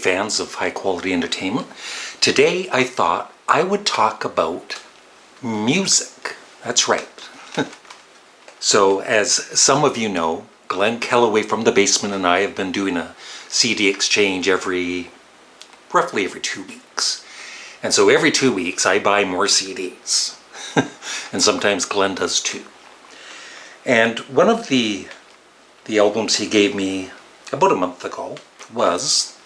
fans of high quality entertainment. Today I thought I would talk about music. That's right. So as some of you know, Glenn Kellaway from The Basement and I have been doing a CD exchange roughly every 2 weeks. And so every 2 weeks I buy more CDs. And sometimes Glenn does too. And one of the albums he gave me about a month ago was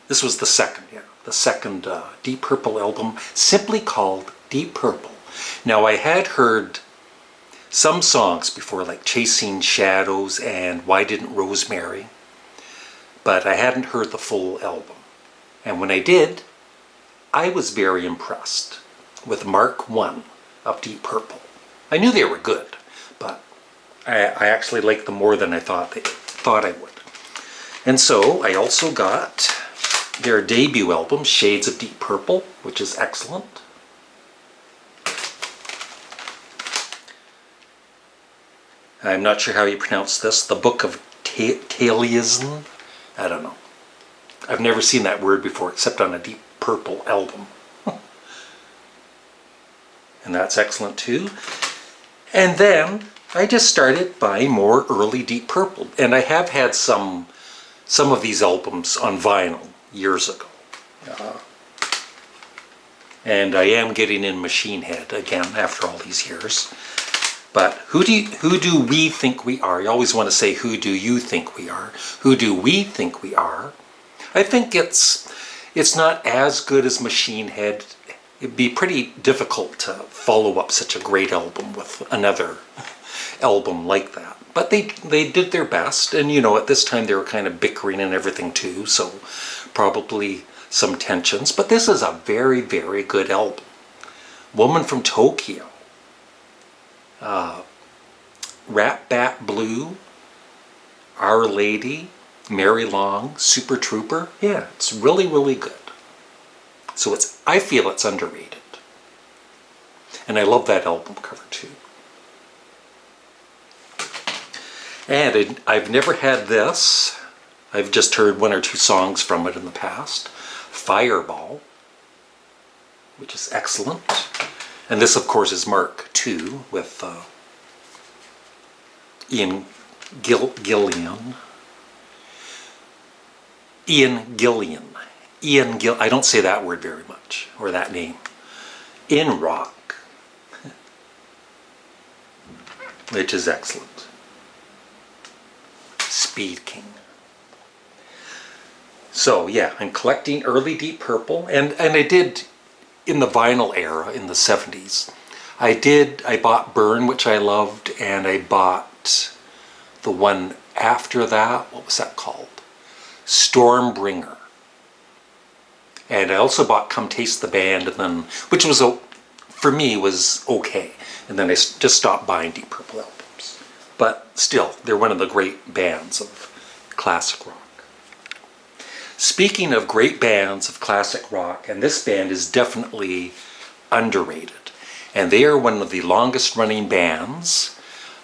this was the second Deep Purple album, simply called Deep Purple. Now I had heard some songs before, like Chasing Shadows and Why Didn't Rosemary, but I hadn't heard the full album. And when I did, I was very impressed with Mark 1 of Deep Purple. I knew they were good, but I actually liked them more than I thought I would. And so I also got their debut album, Shades of Deep Purple, which is excellent. I'm not sure how you pronounce this. The Book of Taliesin? I don't know. I've never seen that word before except on a Deep Purple album. And that's excellent too. And then I just started buying more early Deep Purple. And I have had some of these albums on vinyl years ago. And I am getting in Machine Head again after all these years. But who do we think we are? You always want to say, who do you think we are? Who do we think we are? I think it's not as good as Machine Head. It'd be pretty difficult to follow up such a great album with another album like that. But they did their best, and you know, at this time they were kind of bickering and everything too, so probably some tensions. But this is a very, very good album. Woman from Tokyo. Rat Bat Blue, Our Lady, Mary Long, Super Trooper. Yeah, it's really, really good. So I feel it's underrated. And I love that album cover too. And I've never had this. I've just heard 1 or 2 songs from it in the past. Fireball, which is excellent. And this, of course, is Mark II with Ian Gillan. I don't say that word very much, or that name. In Rock, which is excellent. Speed King. So yeah, I'm collecting early Deep Purple, and I did in the vinyl era in the 70s. I bought Burn, which I loved, and I bought the one after that. What was that called? Stormbringer. And I also bought Come Taste the Band, and then, which was, for me, was okay. And then I just stopped buying Deep Purple albums. But still, they're one of the great bands of classic rock. Speaking of great bands of classic rock, and this band is definitely underrated. And they are one of the longest running bands,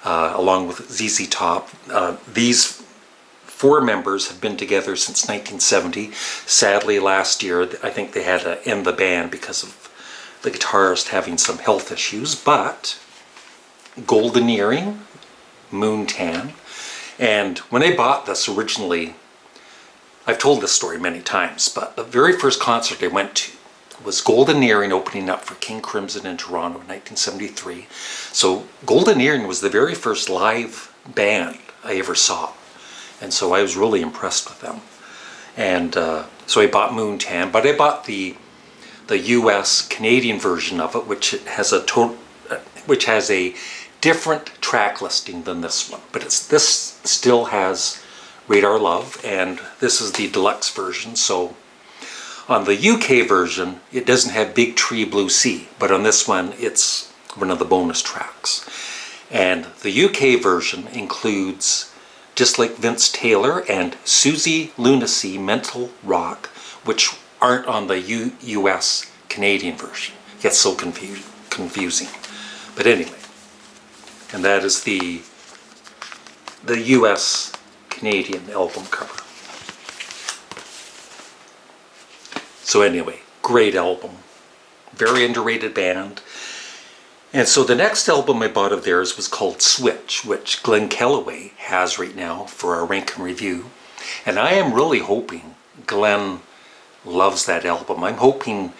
along with ZZ Top. These 4 members have been together since 1970. Sadly, last year, I think they had to end the band because of the guitarist having some health issues. But Golden Earring, Moontan, and when I bought this originally, I've told this story many times, but the very first concert I went to was Golden Earring opening up for King Crimson in Toronto in 1973. So Golden Earring was the very first live band I ever saw. And so I was really impressed with them. And so I bought Moontan, but I bought the US Canadian version of it, which has a different track listing than this one. But this still has Radar Love, and this is the deluxe version. So on the UK version, it doesn't have Big Tree Blue Sea, but on this one, it's one of the bonus tracks. And the UK version includes Just Like Vince Taylor and Susie Lunacy Mental Rock, which aren't on the US Canadian version. It gets so confusing. But anyway, and that is the US Canadian album cover. So anyway, great album. Very underrated band. And so the next album I bought of theirs was called Switch, which Glenn Kellaway has right now for our rank and review. And I am really hoping Glenn loves that album. I'm hoping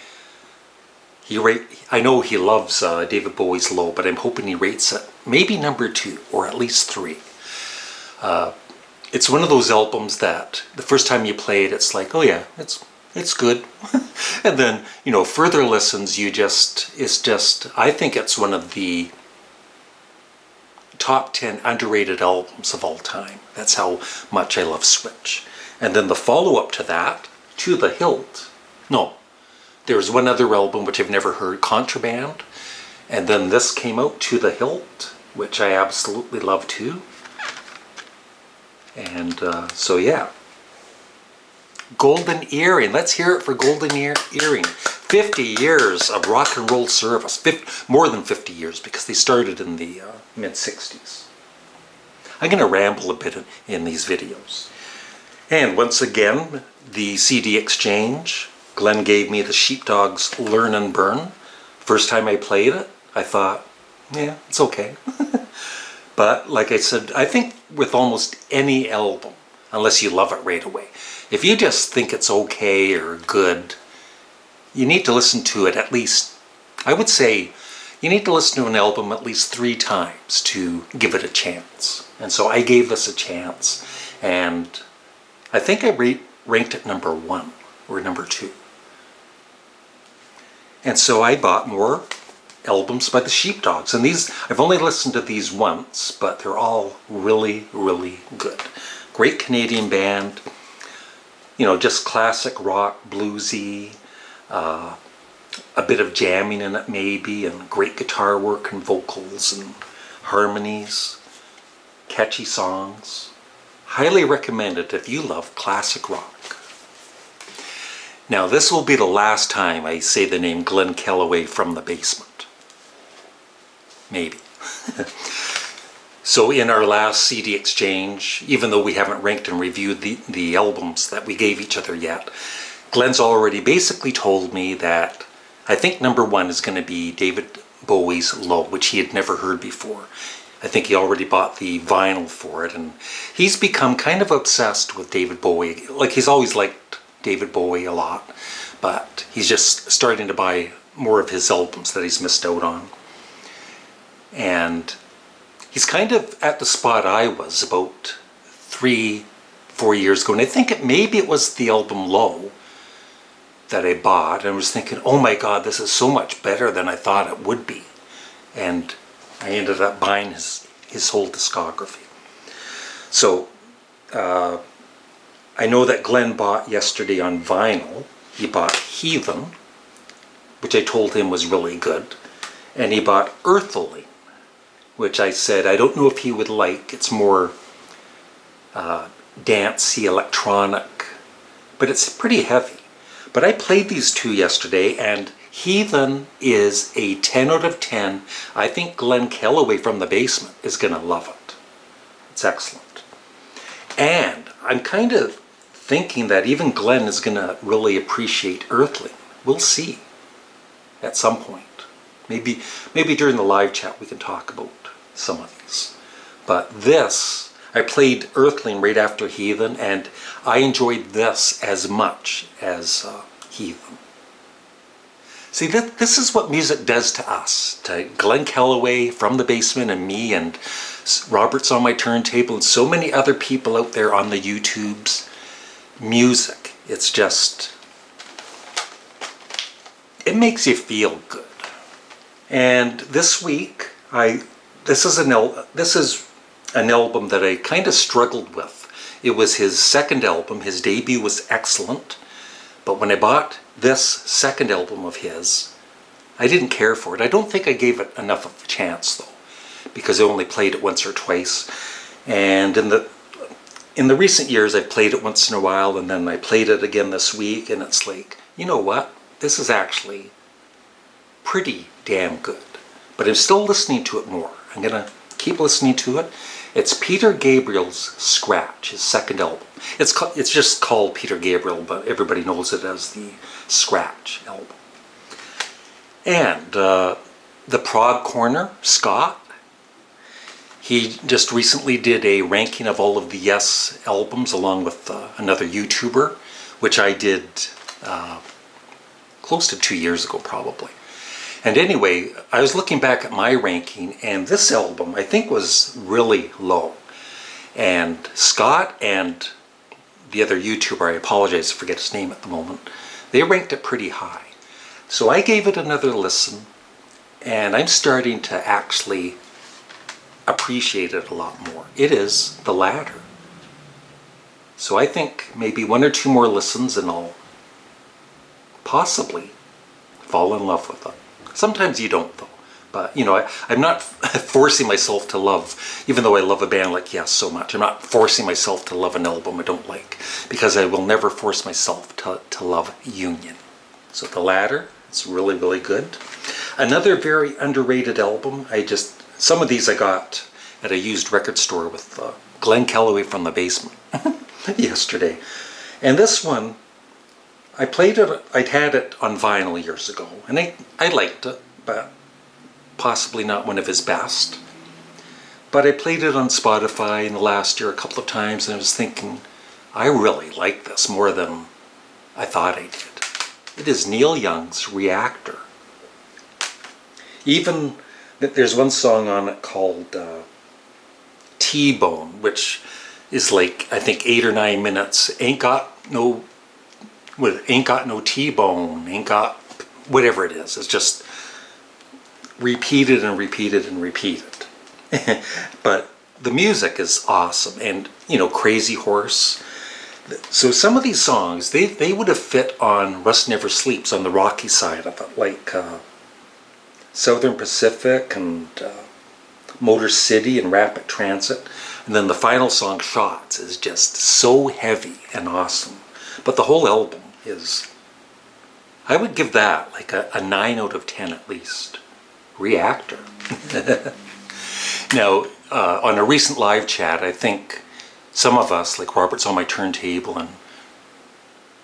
I know he loves David Bowie's Low, but I'm hoping he rates it maybe number 2 or at least 3. It's one of those albums that the first time you play it, it's like, oh yeah, it's good. And then, further listens, I think it's one of the top 10 underrated albums of all time. That's how much I love Switch. And then the follow-up to that, To the Hilt. No, there's one other album which I've never heard, Contraband. And then this came out, To the Hilt, which I absolutely love too. And so yeah. Golden Earring. Let's hear it for Golden Earring. 50 years of rock and roll service. More than 50 years, because they started in the mid-60s. I'm going to ramble a bit in these videos. And once again, the CD exchange. Glenn gave me the Sheepdogs Learn and Burn. First time I played it, I thought, yeah, it's okay. But like I said, I think with almost any album, unless you love it right away, if you just think it's okay or good, you need to listen to it at least, I would say, you need to listen to an album at least 3 times to give it a chance. And so I gave this a chance, and I think I ranked it number 1 or number 2. And so I bought more albums by the Sheepdogs. And these, I've only listened to these once, but they're all really, really good. Great Canadian band. Just classic rock, bluesy, a bit of jamming in it maybe, and great guitar work and vocals and harmonies, catchy songs. Highly recommend it if you love classic rock. Now this will be the last time I say the name Glenn Kellaway from the Basement. Maybe. So in our last CD exchange, even though we haven't ranked and reviewed the albums that we gave each other yet, Glenn's already basically told me that I think number 1 is going to be David Bowie's Low, which he had never heard before. I think he already bought the vinyl for it, and he's become kind of obsessed with David Bowie. Like, he's always liked David Bowie a lot, but he's just starting to buy more of his albums that he's missed out on. And he's kind of at the spot I was about 3-4 years ago, and I think maybe it was the album Low that I bought, and I was thinking, oh my god, this is so much better than I thought it would be. And I ended up buying his whole discography. So I know that Glenn bought yesterday on vinyl. He bought Heathen, which I told him was really good, and he bought Earthling, which I said I don't know if he would like. It's more dancey, electronic, but it's pretty heavy. But I played these 2 yesterday, and Heathen is a 10 out of 10. I think Glenn Kellaway from the Basement is going to love it. It's excellent. And I'm kind of thinking that even Glenn is going to really appreciate Earthling. We'll see at some point. Maybe during the live chat we can talk about some of these. But this, I played Earthling right after Heathen, and I enjoyed this as much as Heathen. See, this is what music does to us, to Glenn Kellaway from the Basement and me and Robert's on My Turntable and so many other people out there on the YouTubes. Music, it's just, it makes you feel good. And this week, this is an album that I kind of struggled with. It was his second album. His debut was excellent, but when I bought this second album of his, I didn't care for it. I don't think I gave it enough of a chance though, because I only played it once or twice. And in the recent years, I've played it once in a while, and then I played it again this week, and it's like, you know what? This is actually pretty damn good. But I'm still listening to it more. I'm gonna keep listening to it, It's Peter Gabriel's Scratch, his second album. It's just called Peter Gabriel, but everybody knows it as the Scratch album. And the Prog Corner, Scott, he just recently did a ranking of all of the Yes albums along with another YouTuber, which I did close to 2 years ago probably. And anyway, I was looking back at my ranking, and this album I think was really low. And Scott and the other YouTuber, I apologize, I forget his name at the moment, they ranked it pretty high. So I gave it another listen, and I'm starting to actually appreciate it a lot more. It is the latter. So I think maybe 1 or 2 more listens and I'll possibly fall in love with it. Sometimes you don't though. But you know, I'm not forcing myself to love, even though I love a band like Yes so much, I'm not forcing myself to love an album I don't like, because I will never force myself to love Union. So the latter, it's really, really good. Another very underrated album, some of these I got at a used record store with Glenn Calloway from the Basement yesterday. And this one, I played it, I'd had it on vinyl years ago, and I liked it, but possibly not one of his best. But I played it on Spotify in the last year a couple of times, and I was thinking, I really like this more than I thought I did. It is Neil Young's Reactor. Even, there's one song on it called T-Bone, which is like, I think 8 or 9 minutes. Ain't got no T-bone, ain't got whatever it is. It's just repeated and repeated and repeated. But the music is awesome, and you know, Crazy Horse. So some of these songs, they would have fit on Rust Never Sleeps, on the rocky side of it, like Southern Pacific and Motor City and Rapid Transit. And then the final song, Shots, is just so heavy and awesome. But the whole album is, I would give that like a 9 out of 10 at least. Reactor. Now, on a recent live chat, I think some of us, like Robert's on my turntable and I'm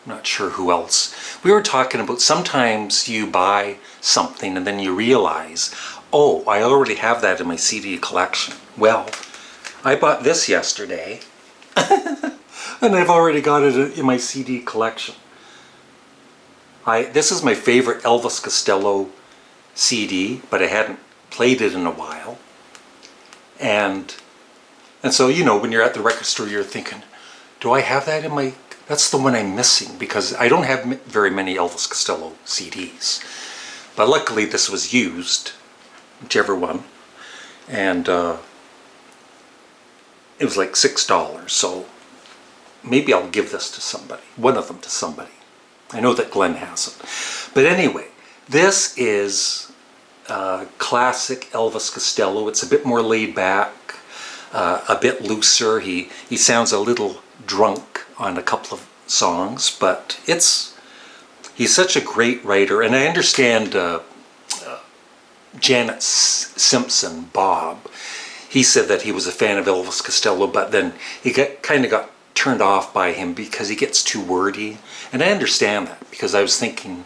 not sure who else, we were talking about sometimes you buy something and then you realize, oh, I already have that in my CD collection. Well, I bought this yesterday and I've already got it in my CD collection. This is my favorite Elvis Costello CD, but I hadn't played it in a while. And so, you know, when you're at the record store, you're thinking, do I have that in my... That's the one I'm missing, because I don't have very many Elvis Costello CDs. But luckily this was used, whichever one. And it was like $6, so maybe I'll give this to somebody, one of them to somebody. I know that Glenn has it. But anyway, this is classic Elvis Costello. It's a bit more laid back, a bit looser. He sounds a little drunk on a couple of songs, but he's such a great writer. And I understand Janet Simpson, Bob, he said that he was a fan of Elvis Costello, but then he kind of got turned off by him because he gets too wordy. And I understand that, because I was thinking,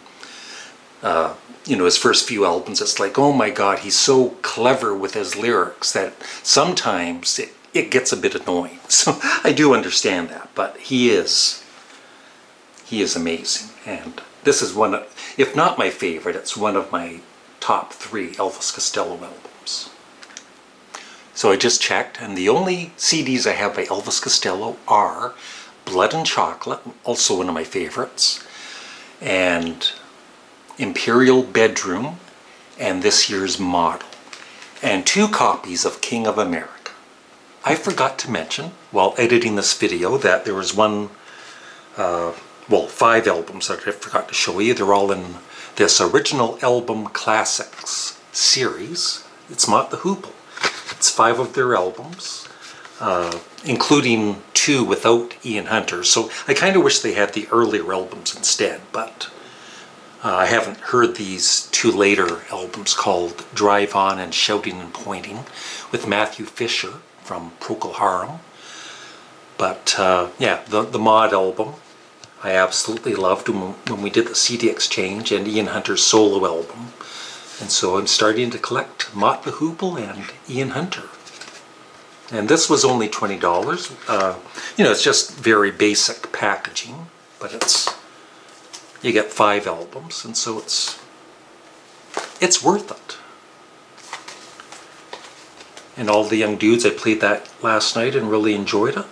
you know, his first few albums, it's like, oh my God, he's so clever with his lyrics that sometimes it gets a bit annoying. So I do understand that, but he is amazing. And this is one of, if not my favorite, it's one of my top 3 Elvis Costello albums. So I just checked, and the only CDs I have by Elvis Costello are Blood and Chocolate, also one of my favorites, and Imperial Bedroom, and this year's Model, and 2 copies of King of America. I forgot to mention, while editing this video, that there was 5 albums that I forgot to show you. They're all in this Original Album Classics series. It's Mott the Hoople. It's 5 of their albums, including 2 without Ian Hunter. So I kind of wish they had the earlier albums instead, but I haven't heard these 2 later albums called Drive On and Shouting and Pointing with Matthew Fisher. from Procol Harum. But yeah, the Mod album I absolutely loved when we did the CD exchange, and Ian Hunter's solo album. And so I'm starting to collect Mott the Hoople and Ian Hunter. And this was only $20. You know, it's just very basic packaging, but you get 5 albums, and so it's worth it. And All the Young Dudes, I played that last night and really enjoyed it.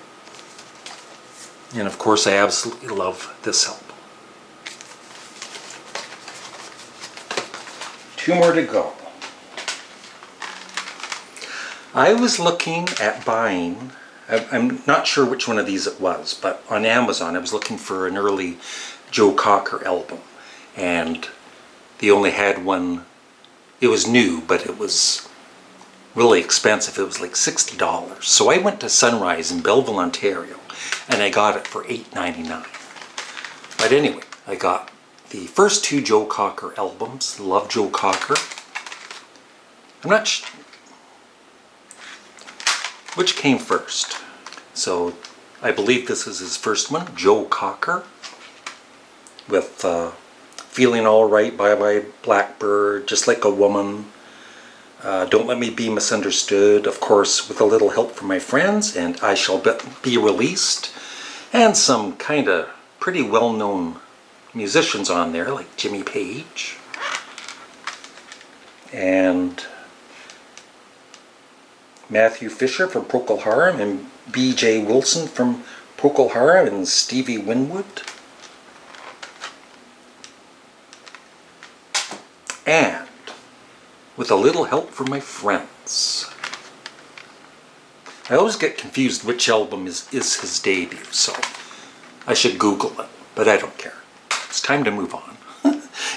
And of course, I absolutely love this album. 2 more to go. I was looking at buying, I'm not sure which one of these it was, but on Amazon I was looking for an early Joe Cocker album, and they only had one. It was new, but it was really expensive. It was like $60. So I went to Sunrise in Belleville, Ontario, and I got it for $8.99. But anyway, I got the first 2 Joe Cocker albums. Love Joe Cocker. I'm not sure which came first. So I believe this is his first one, Joe Cocker, with Feeling Alright, Bye Bye Blackbird, Just Like a Woman, Don't Let Me Be Misunderstood, of course, With a Little Help from My Friends, and I Shall Be Released, and some kind of pretty well-known musicians on there, like Jimmy Page, and Matthew Fisher from Procol Harum, and B.J. Wilson from Procol Harum, and Stevie Winwood. And With a Little Help from My Friends. I always get confused which album is his debut, so I should Google it, but I don't care. It's time to move on.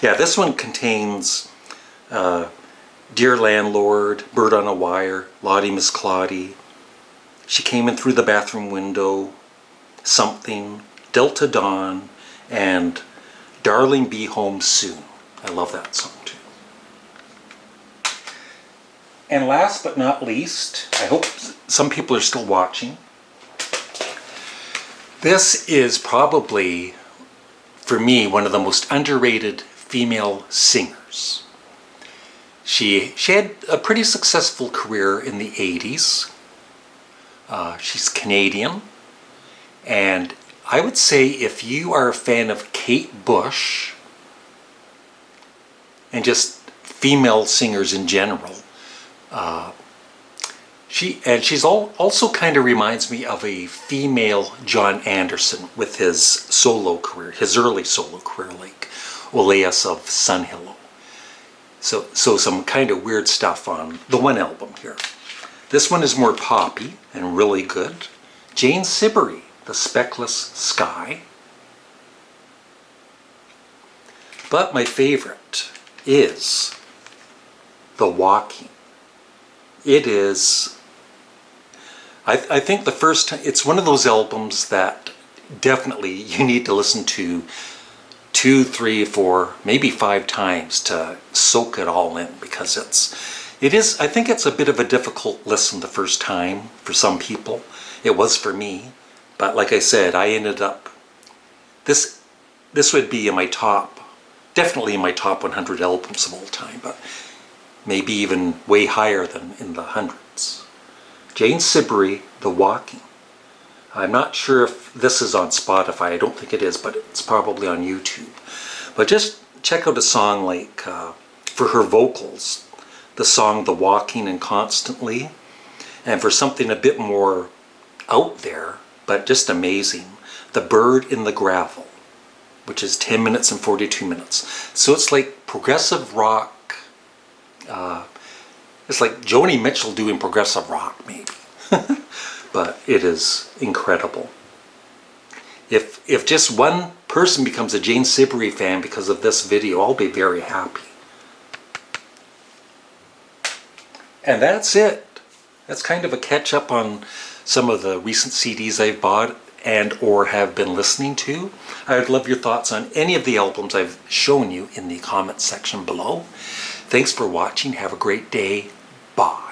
Yeah, this one contains Dear Landlord, Bird on a Wire, Lottie Miss Claudie, She Came In Through the Bathroom Window, Something, Delta Dawn, and Darling Be Home Soon. I love that song too. And last but not least, I hope some people are still watching. This is probably, for me, one of the most underrated female singers. She had a pretty successful career in the 80s. She's Canadian. And I would say if you are a fan of Kate Bush and just female singers in general, she's also kind of reminds me of a female John Anderson with his solo career, his early solo career, like Oleas of Sunhillow. So some kind of weird stuff on the one album here. This one is more poppy and really good. Jane Siberry, The Speckless Sky. But my favorite is The Walking. It is, I think the first time, it's one of those albums that definitely you need to listen to 2, 3, 4, maybe 5 times to soak it all in, because it is, I think it's a bit of a difficult listen the first time for some people. It was for me, but like I said, I ended up, this would be in my top, definitely in my top 100 albums of all time, but maybe even way higher than in the hundreds. Jane Siberry, The Walking. I'm not sure if this is on Spotify. I don't think it is, but it's probably on YouTube. But just check out a song like, for her vocals, the song The Walking and Constantly. And for something a bit more out there, but just amazing, The Bird in the Gravel, which is 10 minutes and 42 minutes. So it's like progressive rock. It's like Joni Mitchell doing progressive rock, maybe. But it is incredible. If just one person becomes a Jane Siberry fan because of this video, I'll be very happy. And that's it. That's kind of a catch up on some of the recent CDs I've bought and or have been listening to. I would love your thoughts on any of the albums I've shown you in the comments section below. Thanks for watching. Have a great day. Bye.